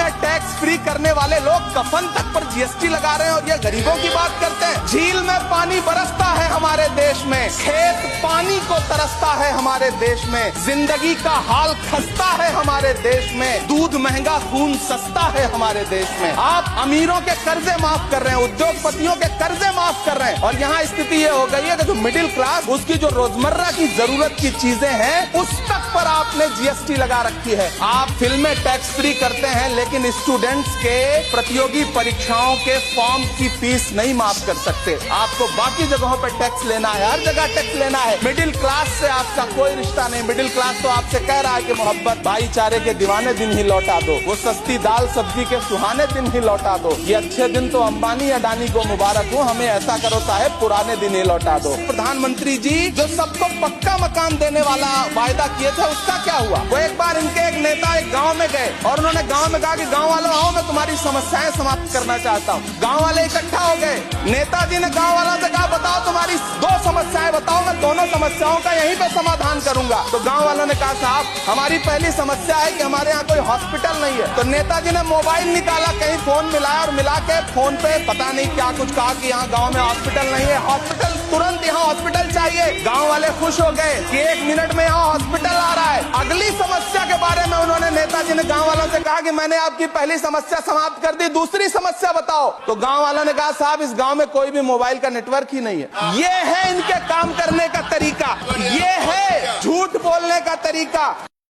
में tax free करने वाले लोग कफन तक पर जीएसटी लगा रहे हैं और ये गरीबों की बात करते हैं। झील में पानी बरसता है हमारे देश में, खेत पानी को तरसता है हमारे देश में, जिंदगी का हाल खस्ता है हमारे देश में, दूध महंगा खून सस्ता है हमारे देश में। आप अमीरों के कर्जे माफ कर रहे हैं, उद्योगपतियों के कर्जे माफ कर रहे हैं और यहाँ स्थिति ये हो गई है कि जो मिडिल क्लास, उसकी जो रोजमर्रा की जरूरत की चीजें हैं उस तक पर आपने जीएसटी लगा रखी है। आप फिल्में टैक्स फ्री करते हैं लेकिन स्टूडेंट्स के प्रतियोगी परीक्षाओं के फॉर्म की फीस नहीं माफ कर सकते। आपको बाकी जगहों पर टैक्स लेना है, हर जगह टैक्स लेना है। मिडिल क्लास से आपका कोई रिश्ता नहीं। मिडिल क्लास तो आपसे कह रहा है कि मोहब्बत भाईचारे के दीवाने दिन ही लौटा दो, वो सस्ती दाल सब्जी के सुहाने दिन ही लौटा दो। ये अच्छे दिन तो अंबानी अडानी को मुबारक हो, हमें ऐसा करो साहब पुराने दिन ही लौटा दो। प्रधानमंत्री जी जो सबको पक्का मकान देने वाला वायदा किए थे उसका क्या हुआ? वो एक बार इनके एक नेता एक गांव में गए और उन्होंने गांव में कहा कि गांव वालों आओ, मैं तुम्हारी समस्याएं समाप्त करना चाहता हूँ। गांव वाले इकट्ठा हो गए। नेताजी ने गांव वालों से कहा बताओ तुम्हारी दो समस्याएं बताओ, मैं दोनों समस्याओं का यहीं पे समाधान करूंगा। तो गांव वालों ने कहा साहब हमारी पहली समस्या है कि हमारे यहाँ कोई हॉस्पिटल नहीं है। तो नेताजी ने मोबाइल निकाला, कहीं फोन मिलाया और मिला के फोन पे पता नहीं क्या कुछ कहा कि यहाँ गांव में हॉस्पिटल नहीं है, हॉस्पिटल तुरंत यहाँ हॉस्पिटल चाहिए। गांव वाले खुश हो गए कि 1 मिनट में यहाँ हॉस्पिटल आ रहा है। अगली समस्या के बारे में उन्होंने नेताजी ने गांव वालों से कहा कि मैंने आपकी पहली समस्या समाप्त कर दी, दूसरी समस्या बताओ। तो गांव वालों ने कहा साहब इस गांव में कोई भी मोबाइल का नेटवर्क ही नहीं है। ये है इनके काम करने का तरीका, ये है झूठ बोलने का तरीका।